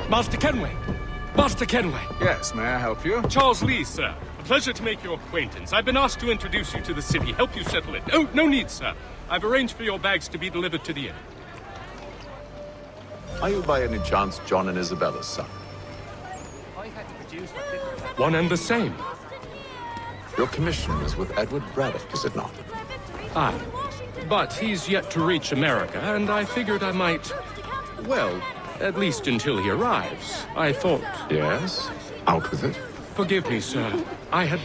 Master Kenway! Master Kenway! Yes, may I help you? Charles Lee, sir. A pleasure to make your acquaintance. I've been asked to introduce you to the city, help you settle it. Oh, no need, sir. I've arranged for your bags to be delivered to the inn. Are you by any chance John and Isabella's son? One and the same. Your commission is with Edward Braddock, is it not? Aye. But he's yet to reach America, and I figured I might... Well, at least until he arrives. I thought... Yes? Out with it. Forgive me, sir. I had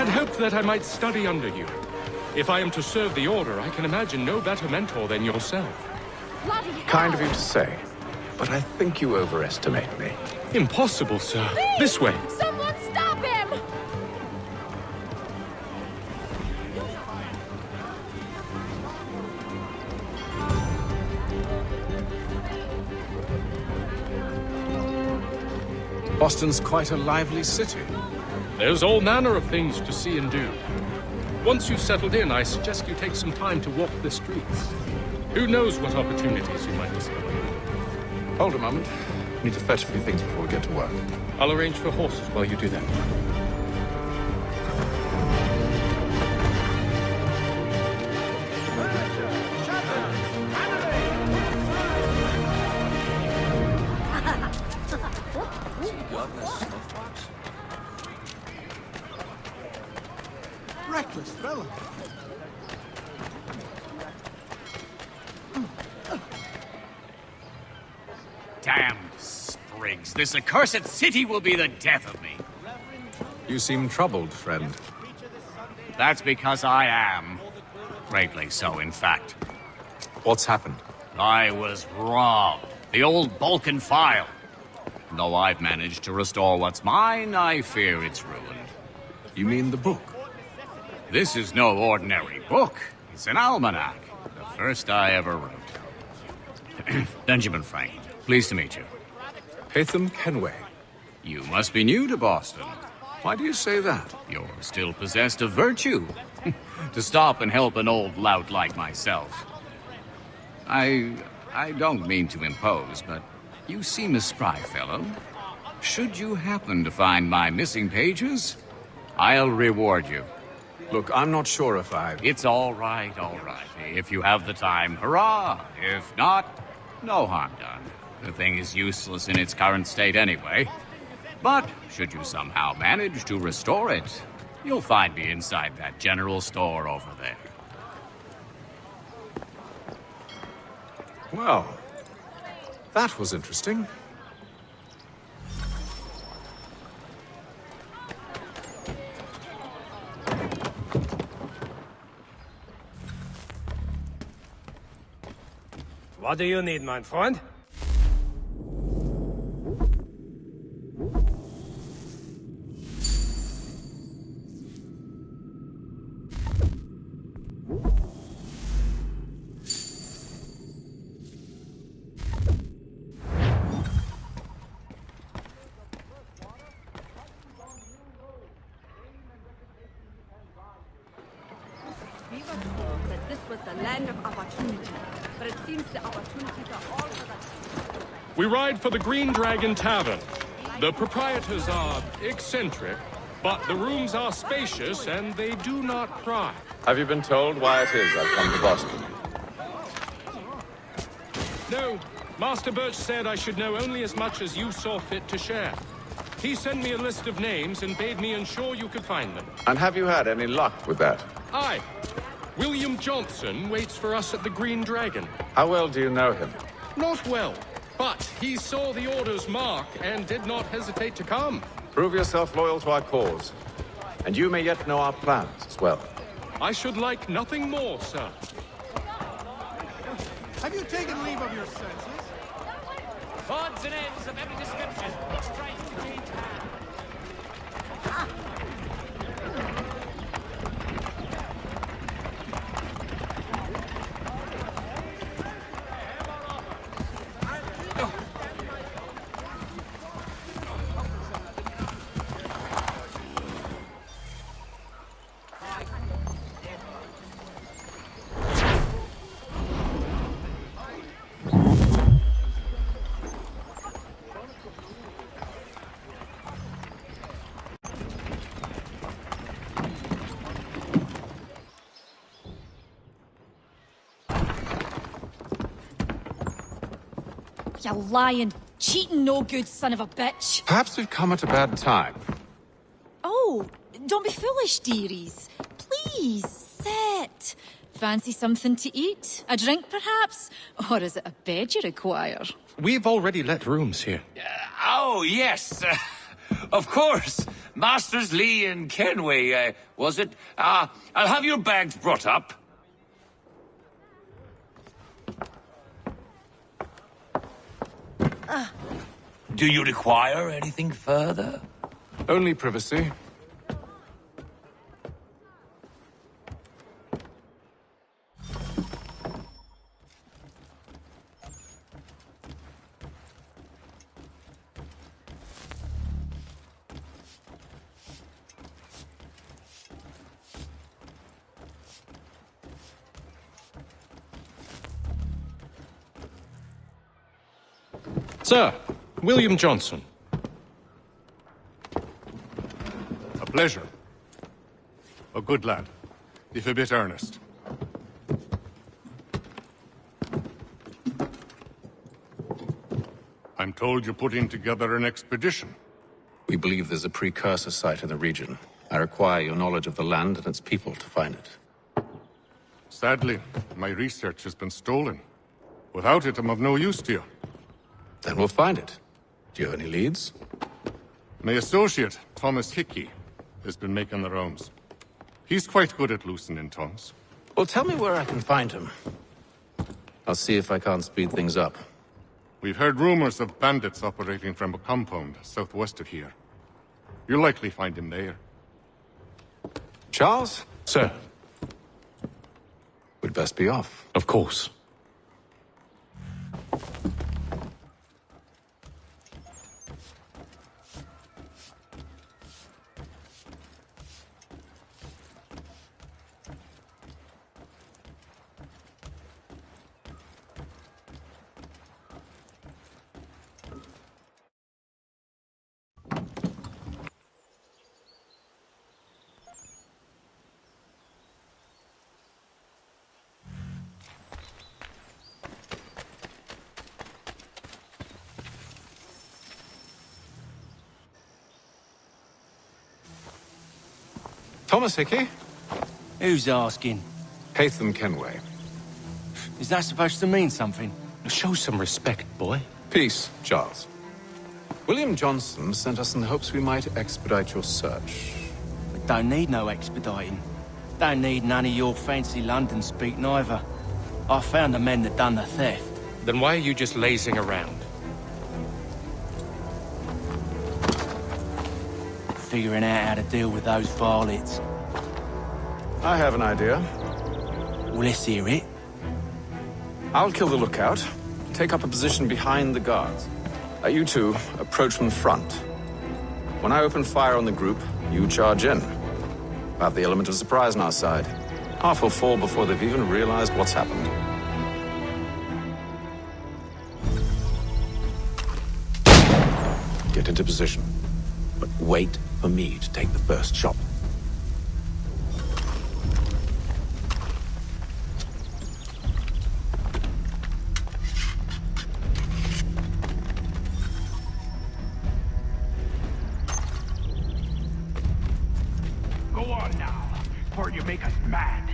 hoped that I might study under you. If I am to serve the Order, I can imagine no better mentor than yourself. Kind of you to say, but I think you overestimate me. Impossible, sir. Please! This way. Someone stop him! Boston's quite a lively city. There's all manner of things to see and do. Once you've settled in, I suggest you take some time to walk the streets. Who knows what opportunities you might discover. Hold a moment. Need to fetch a few things before we get to work. I'll arrange for horses while you do that. Reckless fellow. Damned sprigs. This accursed city will be the death of me. You seem troubled, friend. That's because I am. Greatly so, in fact. What's happened? I was robbed. The old Balkan file. Though I've managed to restore what's mine, I fear it's ruined. You mean the book? This is no ordinary book. It's an almanac. The first I ever wrote. Benjamin Franklin. Pleased to meet you. Haytham Kenway. You must be new to Boston. Why do you say that? You're still possessed of virtue. To stop and help an old lout like myself. I don't mean to impose, but you seem a spry fellow. Should you happen to find my missing pages, I'll reward you. Look, I'm not sure if I... It's all right, all right. If you have the time, hurrah! If not, no harm done. The thing is useless in its current state anyway. But should you somehow manage to restore it, you'll find me inside that general store over there. Well, that was interesting. What do you need, my friend? We were told that this was the land of opportunity, but it seems the opportunities are all for the... We ride for the Green Dragon Tavern. The proprietors are eccentric, but the rooms are spacious and they do not pry. Have you been told why it is I've come to Boston? No, Master Birch said I should know only as much as you saw fit to share. He sent me a list of names and bade me ensure you could find them. And have you had any luck with that? Aye. William Johnson waits for us at the Green Dragon. How well do you know him? Not well, but he saw the Order's mark and did not hesitate to come. Prove yourself loyal to our cause. And you may yet know our plans as well. I should like nothing more, sir. Have you taken leave of your senses? Odds and ends of every description. Trying to change hands. You lying, cheating, no good son of a bitch. Perhaps we've come at a bad time. Oh, don't be foolish, dearies. Please, sit. Fancy something to eat? A drink, perhaps? Or is it a bed you require? We've already let rooms here. Oh, yes. Of course. Masters Lee and Kenway, was it? I'll have your bags brought up. Do you require anything further? Only privacy. Sir, William Johnson. A pleasure. A good lad, if a bit earnest. I'm told you're putting together an expedition. We believe there's a precursor site in the region. I require your knowledge of the land and its people to find it. Sadly, my research has been stolen. Without it, I'm of no use to you. Then we'll find it. Do you have any leads? My associate, Thomas Hickey, has been making the rounds. He's quite good at loosening tongues. Well, tell me where I can find him. I'll see if I can't speed things up. We've heard rumors of bandits operating from a compound southwest of here. You'll likely find him there. Charles? Sir, We'd best be off. of course. Thomas Hickey? Who's asking? Haytham Kenway. Is that supposed to mean something? Show some respect, boy. Peace, Charles. William Johnson sent us in the hopes we might expedite your search. We don't need no expediting. Don't need none of your fancy London speak neither. I found the men that done the theft. Then why are you just lazing around? Figuring out how to deal with those varlets. I have an idea. Well, let's hear it. I'll kill the lookout, take up a position behind the guards. You two approach from the front. When I open fire on the group, you charge in. We'll have the element of surprise on our side. Half will fall before they've even realized what's happened. Get into position, but wait for me to take the first shot. Go on now, before you make us mad.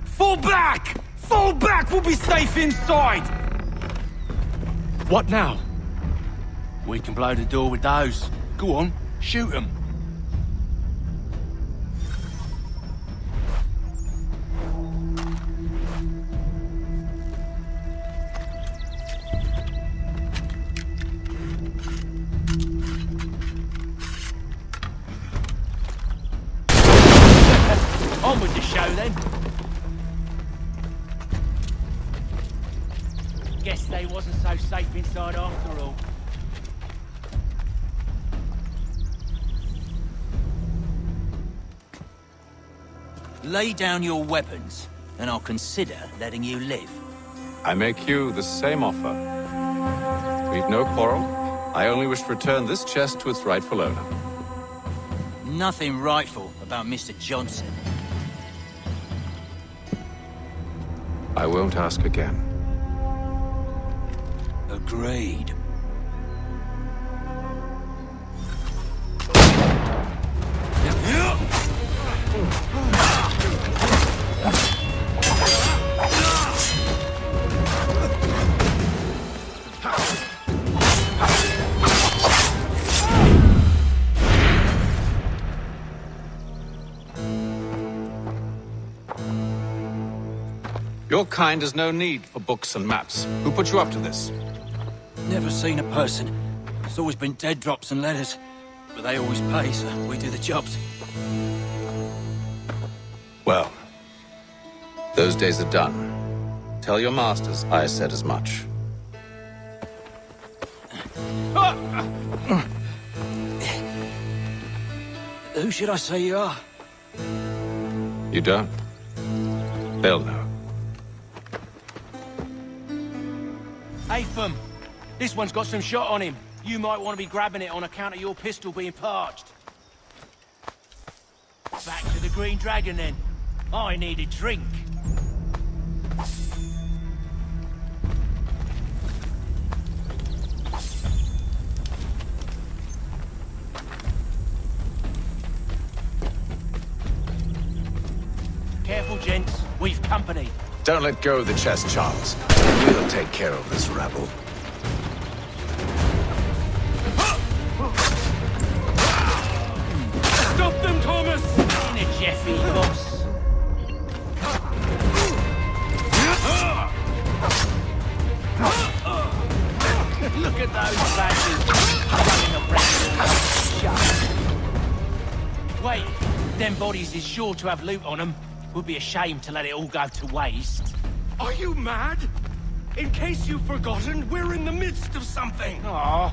Fall back! Fall back! We'll be safe inside! What now? We can blow the door with those. Go on, shoot them. On with the show then. Guess they wasn't so safe inside after all. Lay down your weapons, and I'll consider letting you live. I make you the same offer. We've no quarrel. I only wish to return this chest to its rightful owner. Nothing rightful about Mr. Johnson. I won't ask again. Agreed. Your kind has no need for books and maps. Who put you up to this? Never seen a person. It's always been dead drops and letters. But they always pay, so we do the jobs. Well, those days are done. Tell your masters I said as much. Who should I say you are? You don't? They'll know. Atham, this one's got some shot on him. You might want to be grabbing it on account of your pistol being parched. Back to the Green Dragon then. I need a drink. Careful, gents. We've company. Don't let go of the chest, Charles. We'll take care of this rabble. Stop them, Thomas! In a Jeffy, boss. Look at those badges running around. Wait, them bodies is sure to have loot on them. Would be a shame to let it all go to waste. Are you mad? In case you've forgotten, we're in the midst of something. Aw,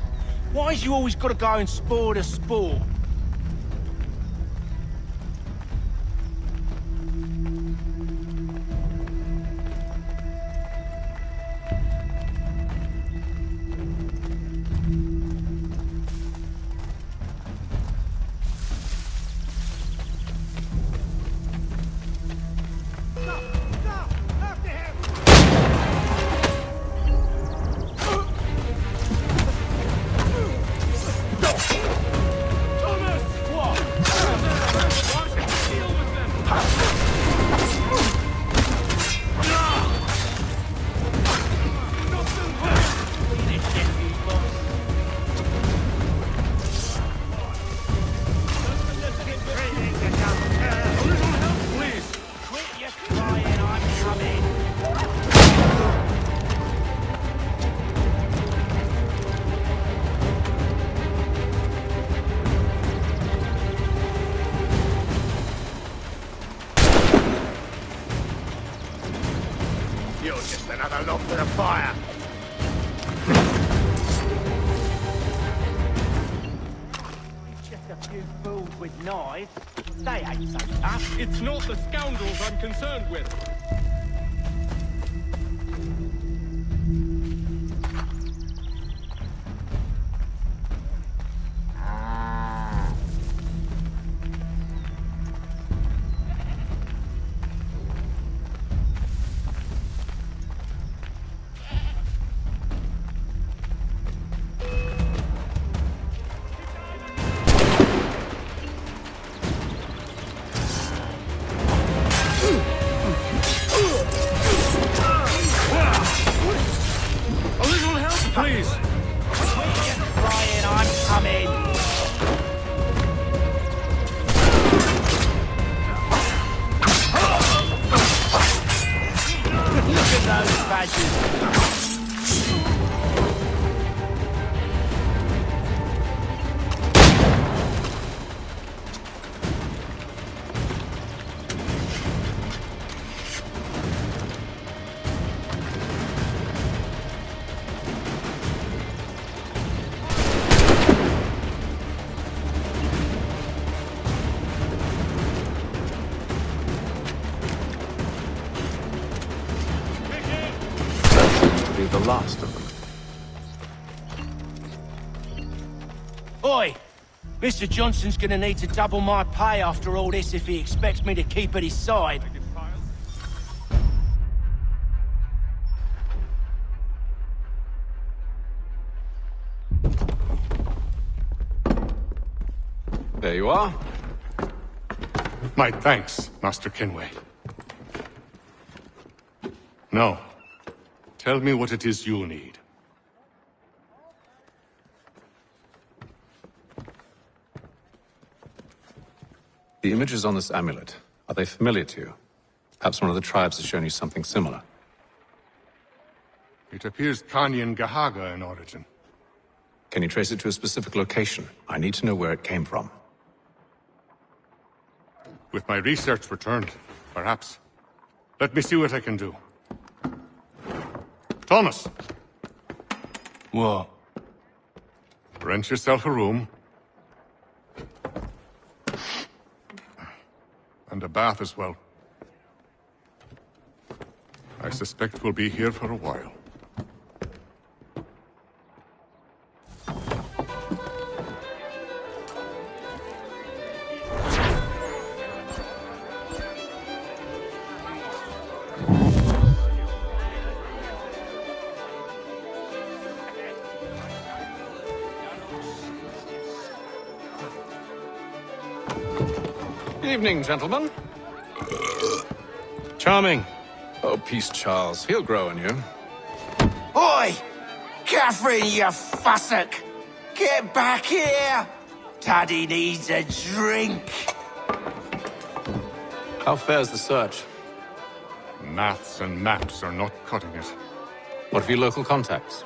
why's you always got to go and spoil the sport? You're just another log to the fire. Just a few fools with knives. They ain't so tough. It's not the scoundrels I'm concerned with. the last of them. Oi! Mr. Johnson's gonna need to double my pay after all this if he expects me to keep at his side. There you are. My thanks, Master Kenway. Now, tell me what it is you'll need. The images on this amulet, are they familiar to you? Perhaps one of the tribes has shown you something similar. It appears Kanyan Gahaga in origin. Can you trace it to a specific location? I need to know where it came from. With my research returned, perhaps. Let me see what I can do. Thomas! What? Rent yourself a room. And a bath as well. I suspect we'll be here for a while. Evening, gentlemen. Charming. Oh, peace, Charles. He'll grow on you. Oi! Catherine, you fussock! Get back here! Taddy needs a drink. How fares the search? Maths and maps are not cutting it. What of your local contacts?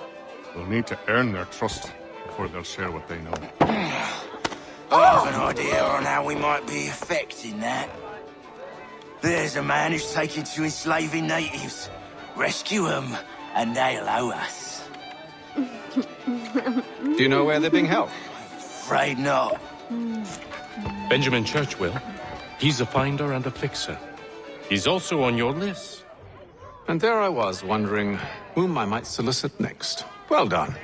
We'll need to earn their trust before they'll share what they know. I have an idea on how we might be affecting that. There's a man who's taken to enslaving natives. Rescue them, and they'll owe us. Do you know where they're being held? Afraid not. Benjamin Church will. He's a finder and a fixer. He's also on your list. And there I was, wondering whom I might solicit next. Well done.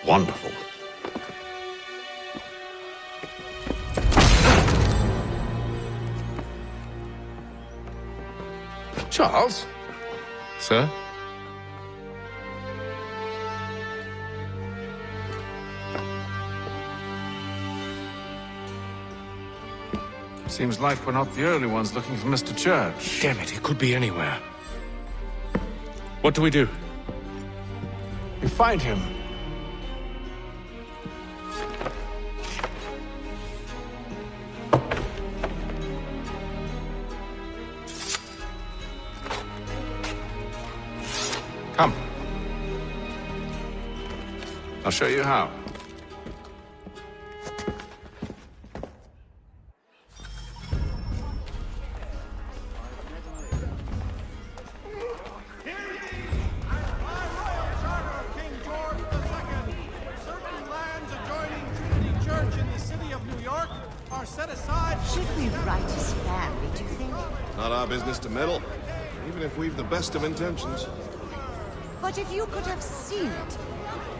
Wonderful. Charles? Sir? Seems like we're not the only ones looking for Mr. Church. Damn it, he could be anywhere. What do we do? You find him. Come. I'll show you how. Should we write his family, do you think? Not our business to meddle, even if we've the best of intentions. But if you could have seen it,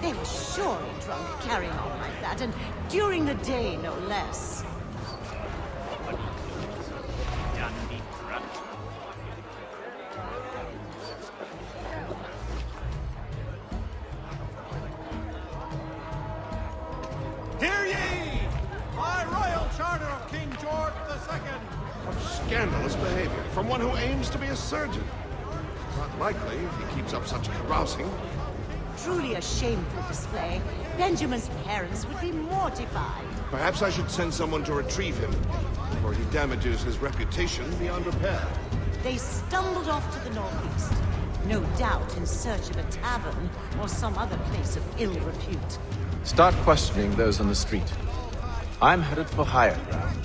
they were surely drunk carrying on like that, and during the day, no less. Hear ye! By royal charter of King George II, scandalous behavior from one who aims to be a surgeon. Not likely if he keeps up such carousing. Truly a shameful display. Benjamin's parents would be mortified. Perhaps I should send someone to retrieve him, before he damages his reputation beyond repair. They stumbled off to the northeast. No doubt in search of a tavern or some other place of ill repute. Start questioning those on the street. I'm headed for higher ground.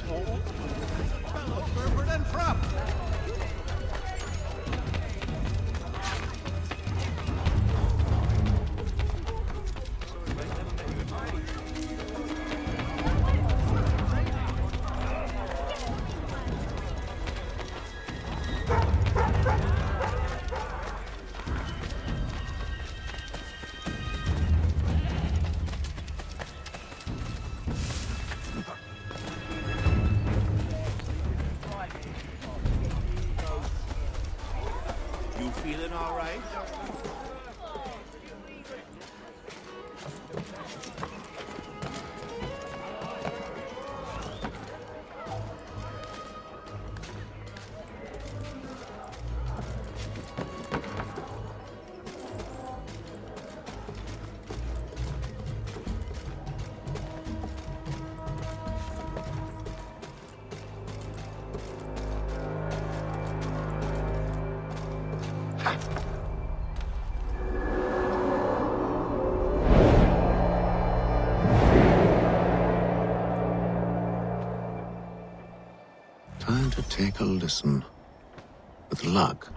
You feeling all right? Time to take a listen. With luck,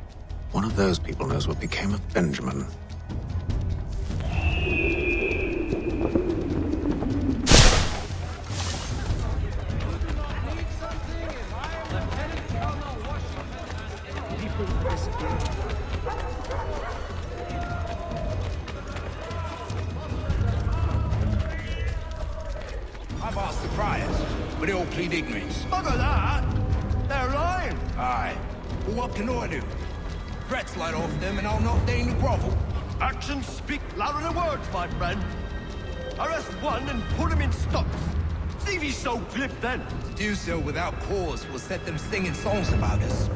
one of those people knows what became of Benjamin. I've asked the friars, but they all plead ignorance. Bugger that! They're lying! Aye. Well, what can I do? Threats light off them and I'll not deign to grovel. Actions speak louder than words, my friend. Arrest one and put him in stocks. See if he's so glib then. To do so without cause will set them singing songs about us.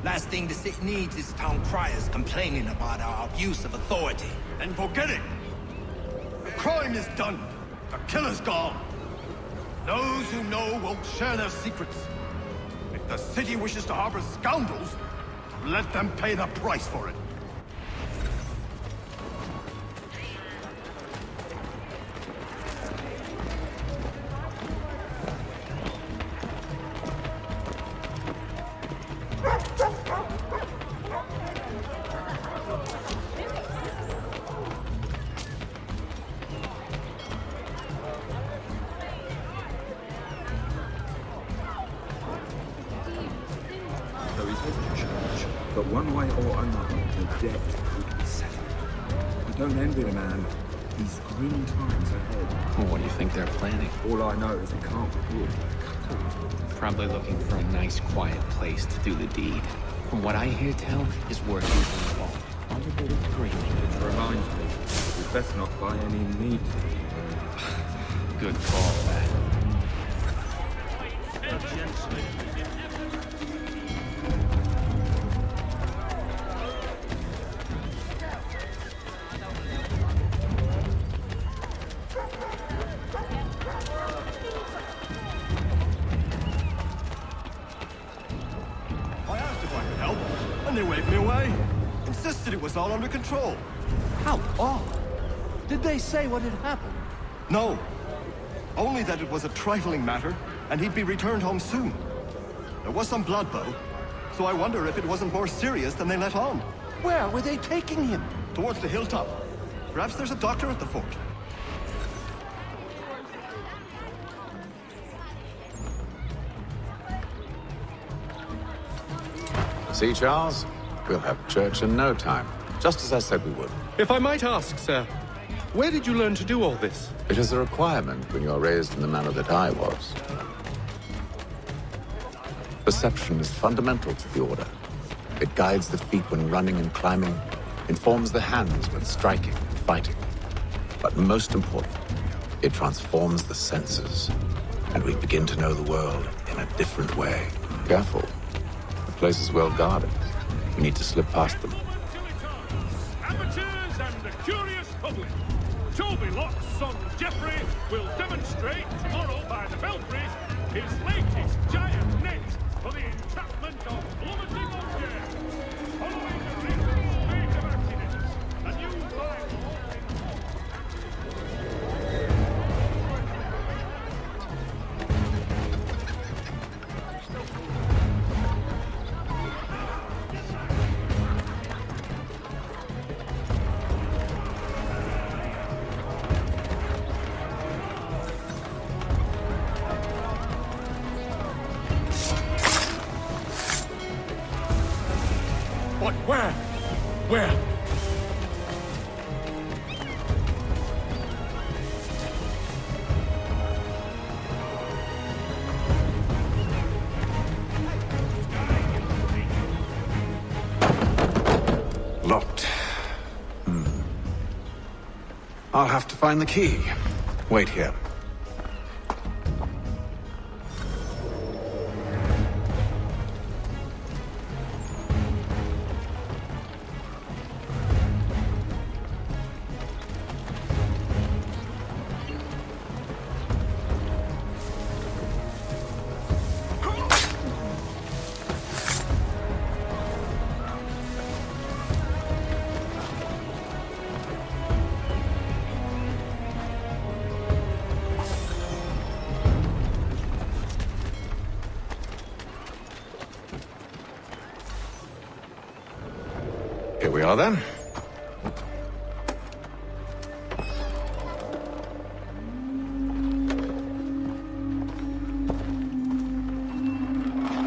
Last thing the city needs is town criers complaining about our abuse of authority. And forget it. The crime is done. The killer's gone. Those who know won't share their secrets. If the city wishes to harbor scoundrels, let them pay the price for it. So he's headed to church, but one way or another, the debt could be settled. I don't envy the man. He's green times ahead. Well, what do you think they're planning? All I know is they can't afford Probably looking for a nice, quiet place to do the deed. From what I hear tell, his work usually involved quite a bit of dreaming. Which reminds me, we best not by any need to. Good call, lad. I asked if I could help, and they waved me away. Insisted it was all under control. How odd. Did they say what had happened? No. Only that it was a trifling matter, and he'd be returned home soon. There was some blood, though, so I wonder if it wasn't more serious than they let on. Where were they taking him? Towards the hilltop. Perhaps there's a doctor at the fort. See, Charles? We'll have church in no time, just as I said we would. If I might ask, sir, where did you learn to do all this? It is a requirement when you are raised in the manner that I was. Perception is fundamental to the Order. It guides the feet when running and climbing, informs the hands when striking and fighting. But most important, it transforms the senses, and we begin to know the world in a different way. Careful. place is well guarded. We need to slip past them. Amateurs and the curious public. Toby Locke's son Geoffrey will demonstrate tomorrow by the Belfry his latest giant net for the entrapment of plummeting objects. Following the recent spate of accidents, a new bylaw. What? Where? Where? Locked. I'll have to find the key. Wait here. Here we are then.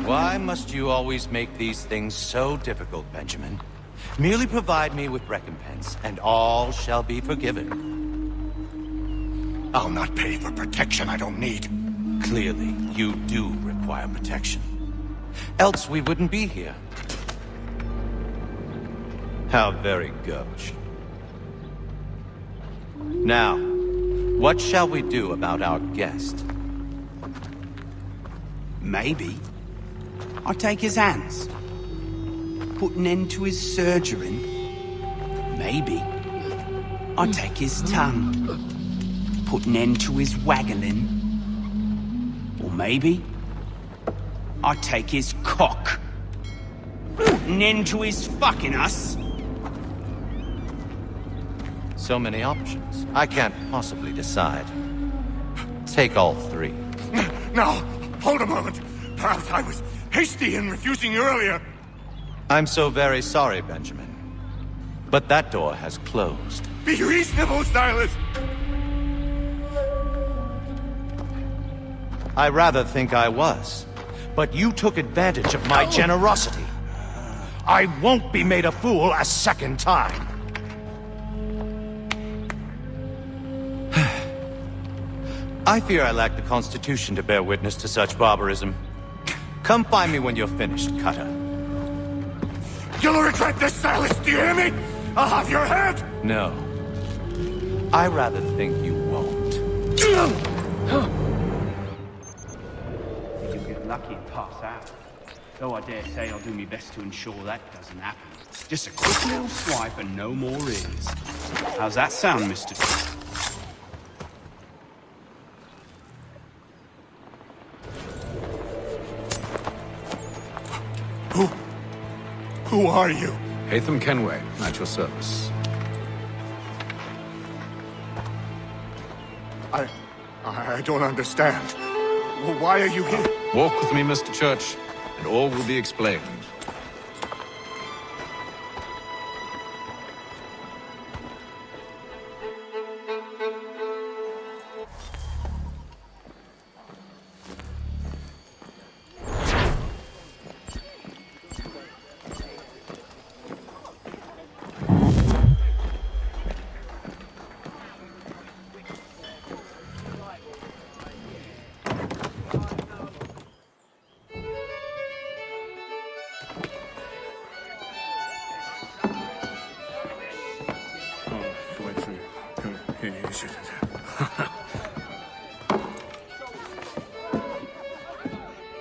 Why must you always make these things so difficult, Benjamin? Merely provide me with recompense, and all shall be forgiven. I'll not pay for protection I don't need. Clearly, you do require protection. Else we wouldn't be here. How very gauche. Now, what shall we do about our guest? Maybe I'll take his hands. Put an end to his surgery. Maybe I'll take his tongue. Put an end to his waggling. Or maybe I'll take his cock. Put an end to his fucking us. So many options. I can't possibly decide. Take all three. No, hold a moment. Perhaps I was hasty in refusing you earlier. I'm so very sorry, Benjamin. But that door has closed. Be reasonable, Silas. I rather think I was. But you took advantage of my generosity. I won't be made a fool a second time. I fear I lack the constitution to bear witness to such barbarism. Come find me when you're finished, Cutter. You'll regret this, Silas, do you hear me? I'll have your head! No. I rather think you won't. You get lucky and pass out. Though I dare say I'll do my best to ensure that doesn't happen. Just a quick little swipe and no more is. How's that sound, Mr. T? Who are you? Haytham Kenway, at your service. I don't understand. Why are you here? Walk with me, Mr. Church, and all will be explained.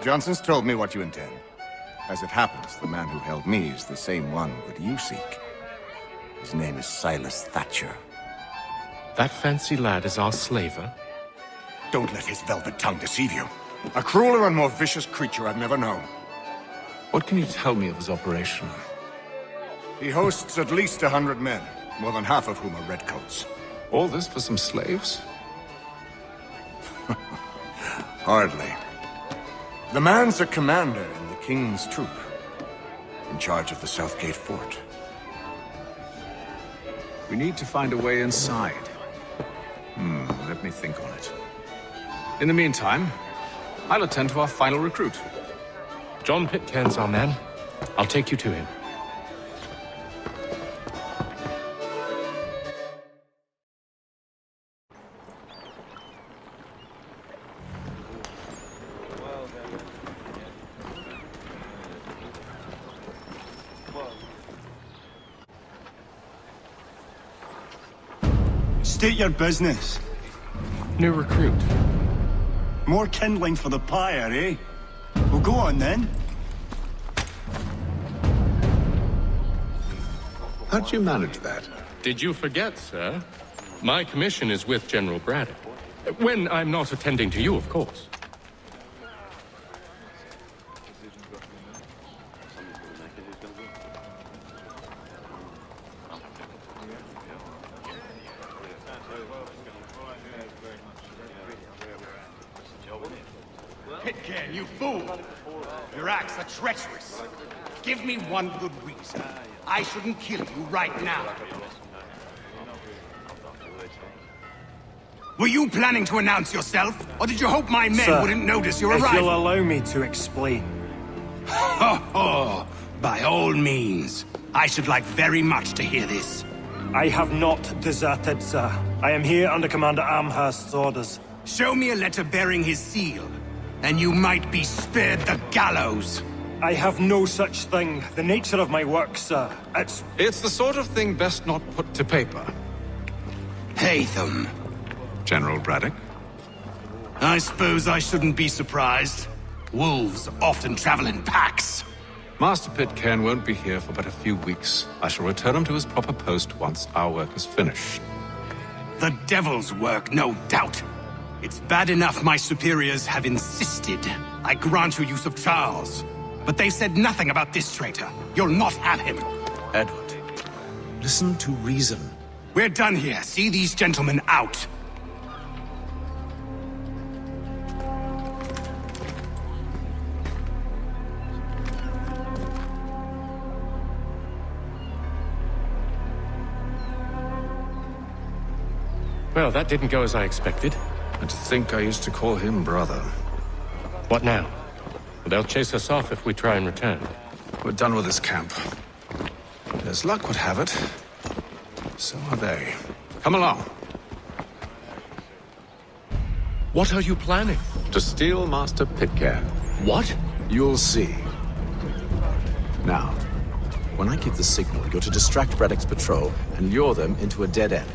Johnson's told me what you intend. As it happens, the man who held me is the same one that you seek. His name is Silas Thatcher. That fancy lad is our slaver? Don't let his velvet tongue deceive you. A crueler and more vicious creature I've never known. What can you tell me of his operation? He hosts at least 100 men, more than half of whom are redcoats. All this for some slaves? Hardly. The man's a commander in the King's troop, in charge of the Southgate Fort. We need to find a way inside. Let me think on it. In the meantime, I'll attend to our final recruit. John Pitcairn's our man. I'll take you to him. State your business. New recruit. More kindling for the pyre, eh? Well, go on then. How'd you manage that? Did you forget, sir? My commission is with General Braddock. When I'm not attending to you, of course. Pitcairn, you fool! Your acts are treacherous. Give me one good reason. I shouldn't kill you right now. Were you planning to announce yourself, or did you hope my men Sir, wouldn't notice your if arrival? you'll allow me to explain. Ho! By all means. I should like very much to hear this. I have not deserted, sir. I am here under Commander Amherst's orders. Show me a letter bearing his seal, and you might be spared the gallows. I have no such thing. The nature of my work, sir, It's the sort of thing best not put to paper. Hatham. General Braddock? I suppose I shouldn't be surprised. Wolves often travel in packs. Master Pitcairn won't be here for but a few weeks. I shall return him to his proper post once our work is finished. The devil's work, no doubt. It's bad enough my superiors have insisted I grant you use of Charles. But they said nothing about this traitor. You'll not have him. Edward, listen to reason. We're done here. See these gentlemen out. Well, that didn't go as I expected. And to think I used to call him brother. What now? They'll chase us off if we try and return. We're done with this camp. As luck would have it, so are they. Come along. What are you planning? To steal Master Pitcairn. What? You'll see. Now, when I give the signal, you're to distract Braddock's patrol and lure them into a dead end.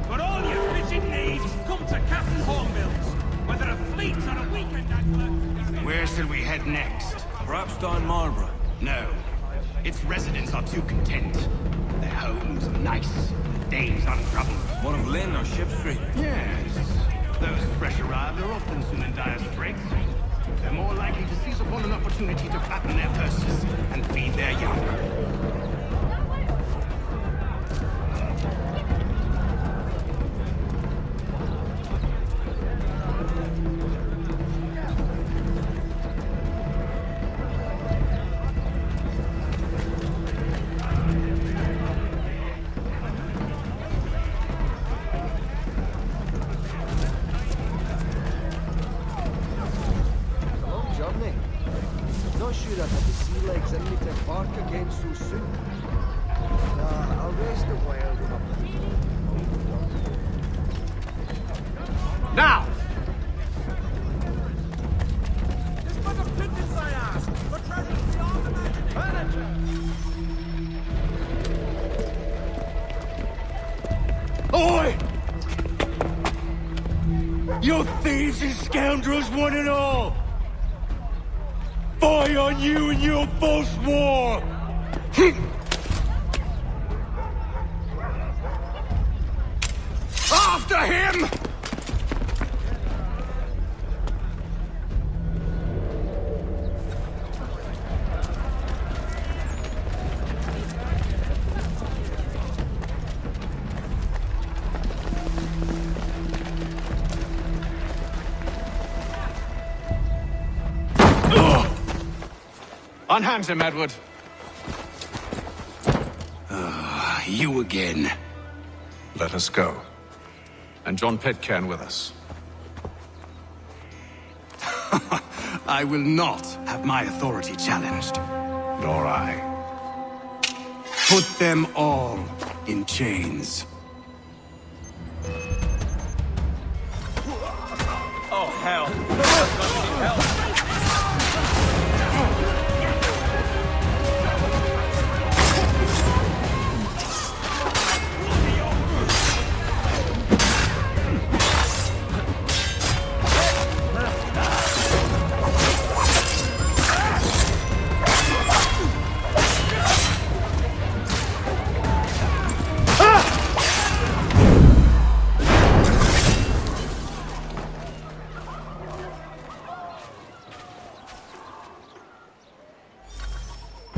For all your fishing needs, come to Captain Hornbill's. Whether a fleet or a weekend angler... Where shall we head next? Perhaps down Marlborough. No. Its residents are too content. Their homes are nice, days untroubled. One of Lynn or Ship Street. Yes. Those fresh arrived are often soon in dire straits. They're more likely to seize upon an opportunity to fatten their purses and feed their young. Journey. Not sure I have the sea legs in me to embark again so soon. Nah, I'll rest a while when I'm... This was a pittance, I ask. For treasure Oi! You thieves and scoundrels, one and all! Fire on you and your false war! After him! Unhand him, Edward. You again. Let us go. And John Pitcairn with us. I will not have my authority challenged. Nor I. Put them all in chains. Oh, hell.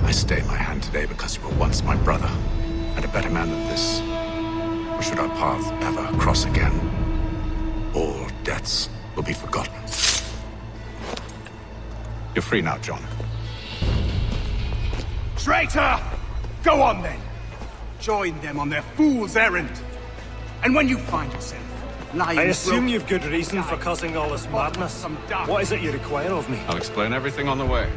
I stay my hand today because you were once my brother, and a better man than this. Or should our paths ever cross again, all debts will be forgotten. You're free now, John. Traitor! Go on then! Join them on their fool's errand. And when you find yourself lying... I assume you've good reason for causing all this madness. What is it you require of me? I'll explain everything on the way.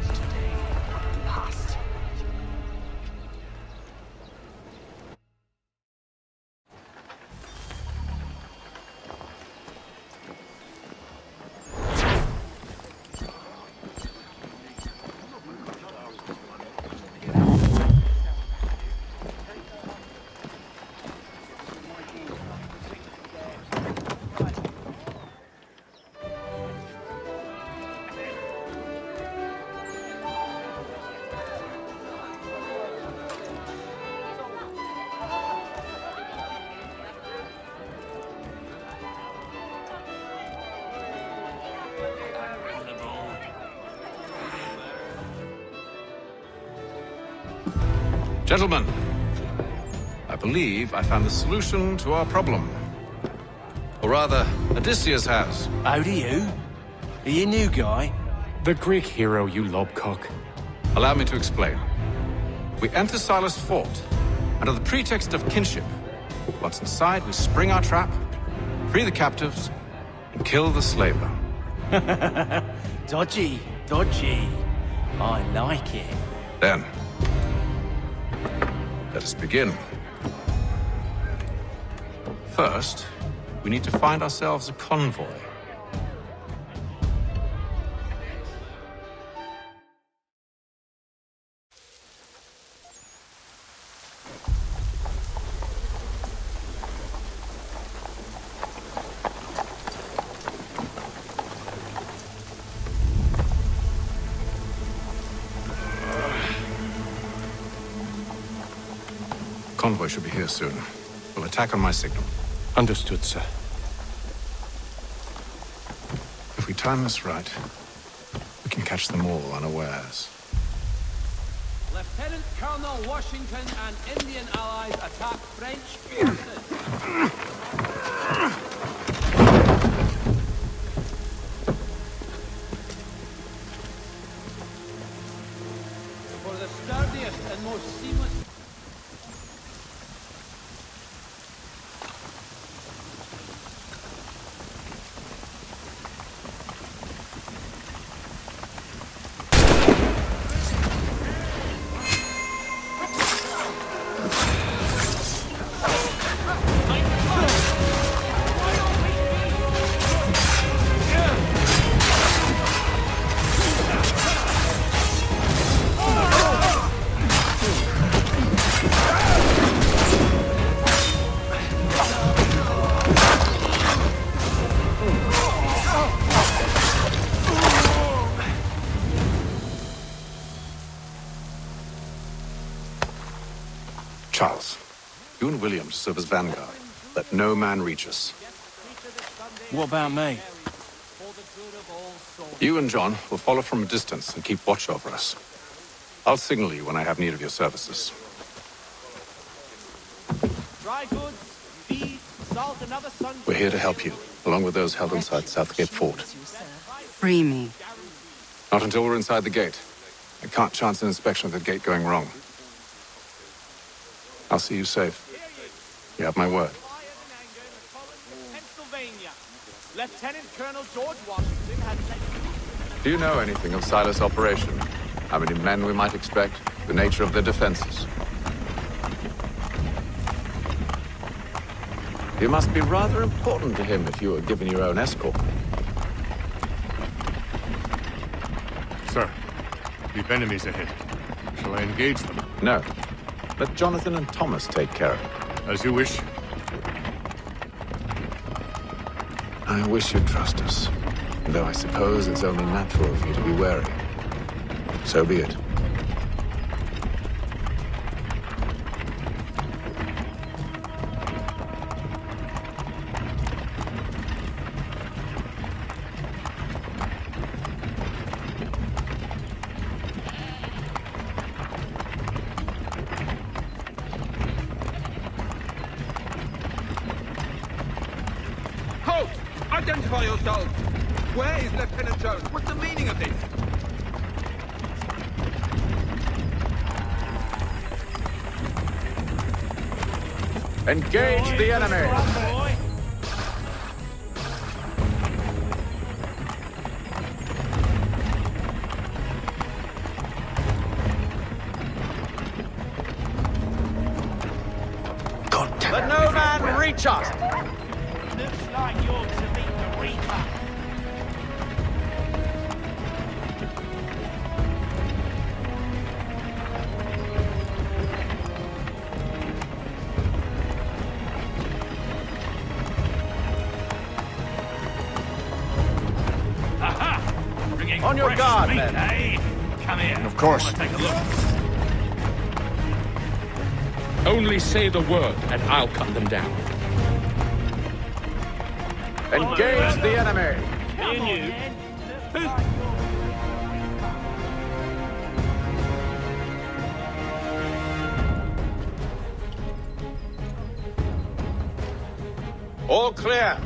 Gentlemen, I believe I found the solution to our problem. Or rather, Odysseus has. How do you? Are you a new guy? The Greek hero, you lobcock. Allow me to explain. We enter Silas' fort, under the pretext of kinship. Once inside, we spring our trap, free the captives, and kill the slaver. Dodgy, dodgy. I like it. Then, let us begin. First, we need to find ourselves a convoy. Convoy should be here soon. We'll attack on my signal. Understood, sir. If we time this right, we can catch them all unawares. Lieutenant Colonel Washington and Indian allies attack French forces. For the sturdiest and most seamless... him to serve as vanguard. Let no man reach us. What about me? You and John will follow from a distance and keep watch over us. I'll signal you when I have need of your services. Dry goods, feed, salt, and other sun. We're here to help you, along with those held inside Southgate Fort. Free me. Not until we're inside the gate. I can't chance an inspection of the gate going wrong. I'll see you safe. You have my word. Pennsylvania. Lieutenant Colonel George Washington has let... Do you know anything of Silas' operation? How many men we might expect? The nature of their defenses? You must be rather important to him if you were given your own escort. Sir, we've enemies ahead. Shall I engage them? No. Let Jonathan and Thomas take care of it. As you wish. I wish you'd trust us. Though I suppose it's only natural for you to be wary. So be it. Halt! Identify yourselves! Where is Lieutenant Jones? What's the meaning of this? Engage the enemy! Let no man reach us! Looks like you're to meet the Reaper. Aha! Bringing On your fresh guard, meat, men. eh? Come here. Of course. Take a look. Only say the word, and I'll cut them down. Engage the enemy! Me and you. All clear!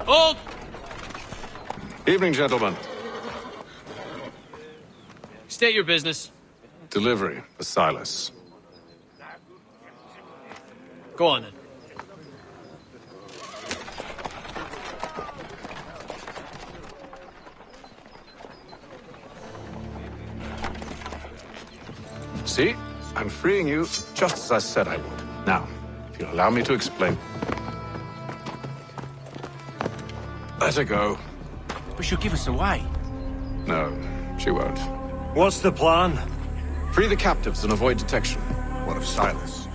Hold! Evening, gentlemen. State your business. Delivery for Silas. Go on then. See? I'm freeing you just as I said I would. Now, if you'll allow me to explain. Let her go. But she'll give us away. No, she won't. What's the plan? Free the captives and avoid detection. What of Silas?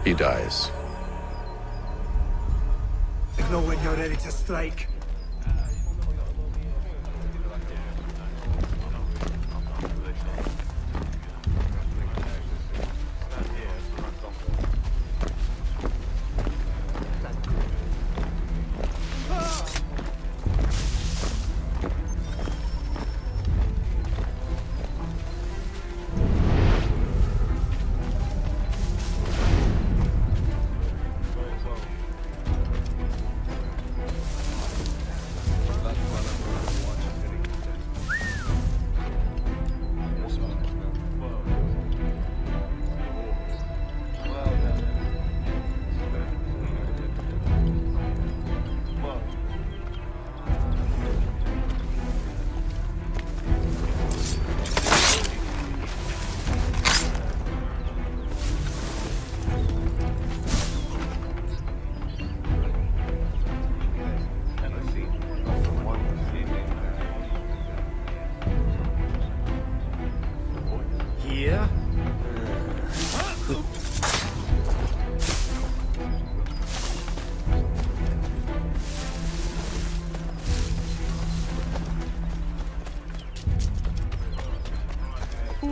He dies. Know when you're ready to strike.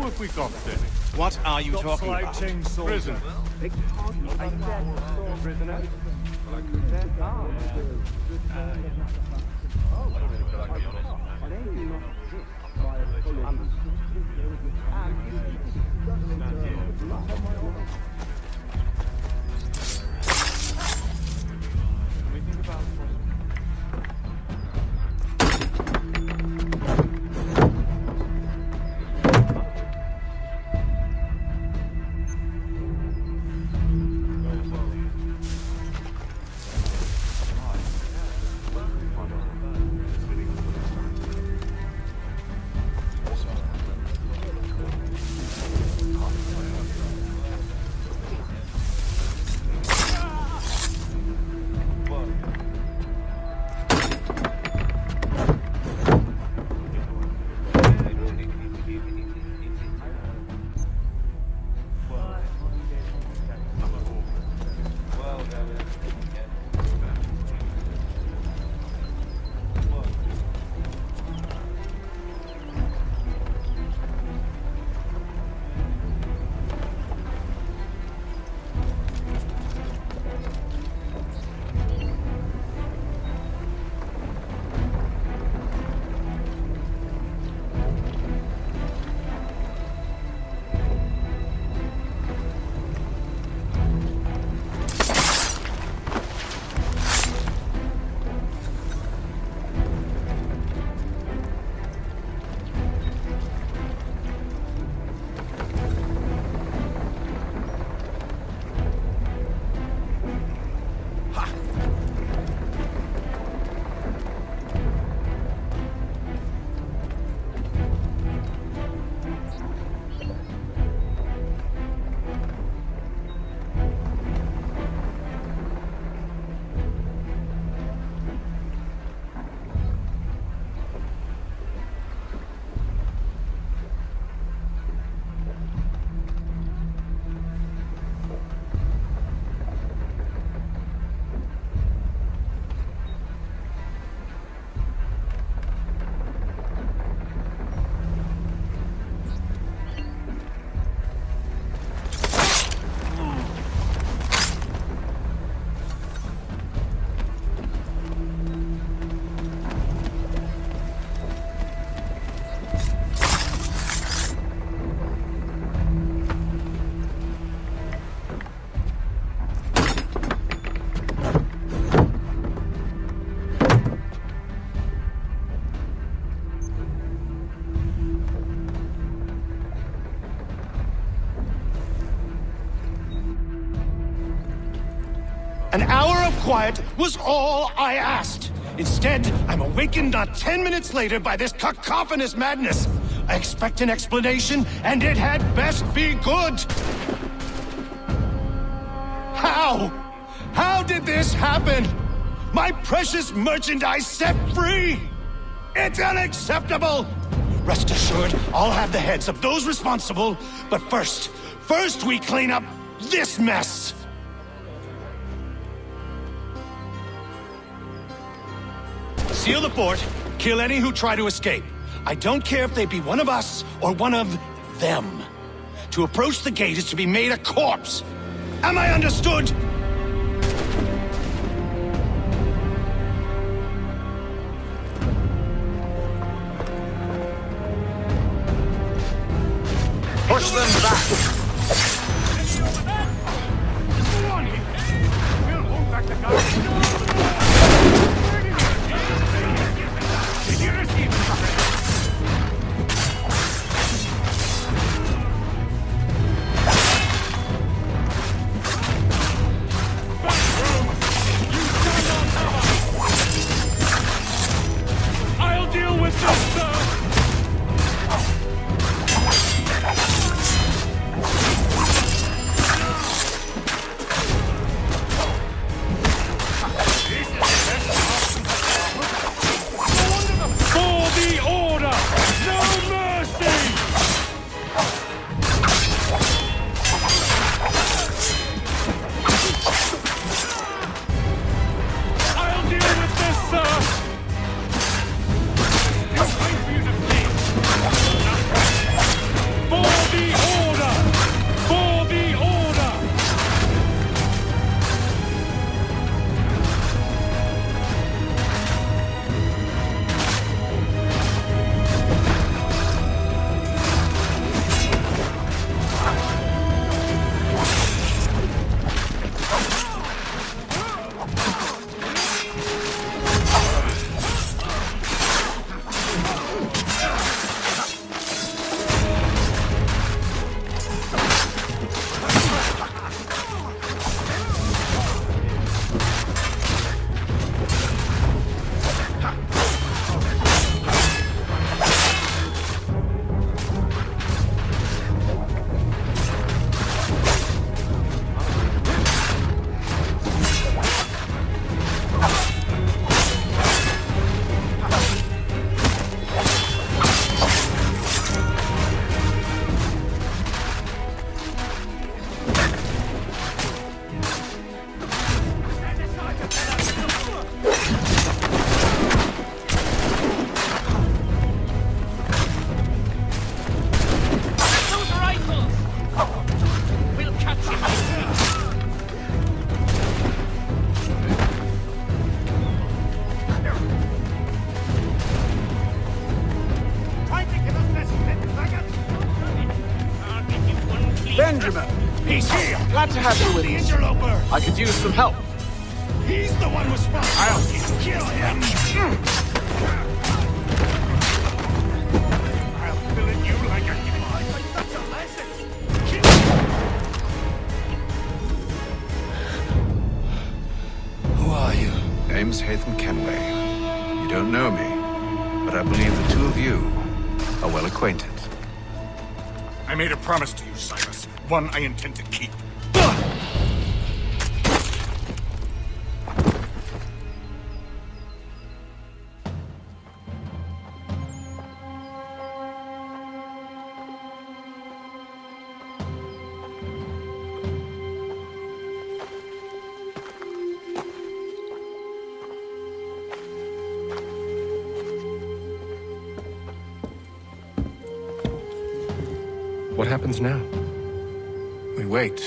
have we got then? What are you talking Slide about? chain soldier. Prison. Prisoner. An hour of quiet was all I asked. Instead, I'm awakened not 10 minutes later by this cacophonous madness. I expect an explanation, and it had best be good. How? How did this happen? My precious merchandise set free? It's unacceptable! Rest assured, I'll have the heads of those responsible, but first we clean up this mess! Seal the fort, kill any who try to escape. I don't care if they be one of us or one of them. To approach the gate is to be made a corpse. Am I understood? Push them back! Benjamin! He's here! Glad to have you with The us. interloper! I could use some help. He's the one responsible! I'll kill him! I'll fillet you like a dog. That's a lesson! Who are you? Name's Haytham Kenway. You don't know me, but I believe the two of you are well acquainted. I made a promise to you, Cyrus. One I intend to keep. What happens now? We wait.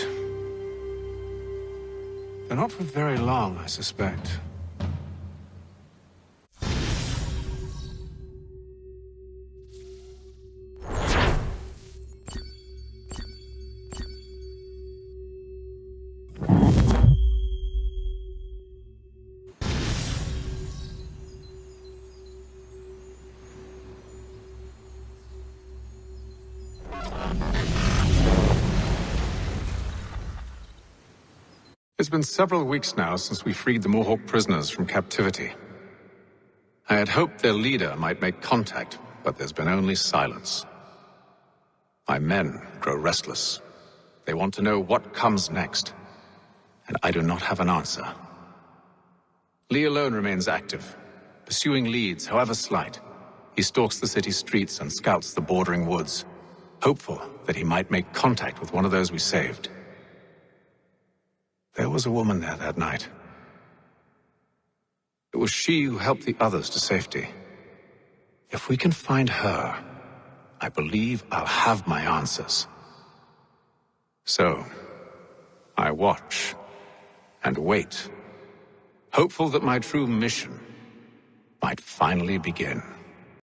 But not for very long, I suspect. It's been several weeks now since we freed the Mohawk prisoners from captivity. I had hoped their leader might make contact, but there's been only silence. My men grow restless. They want to know what comes next, and I do not have an answer. Lee alone remains active, pursuing leads, however slight. He stalks the city streets and scouts the bordering woods, hopeful that he might make contact with one of those we saved. There was a woman there that night. It was she who helped the others to safety. If we can find her, I believe I'll have my answers. So, I watch and wait, hopeful that my true mission might finally begin.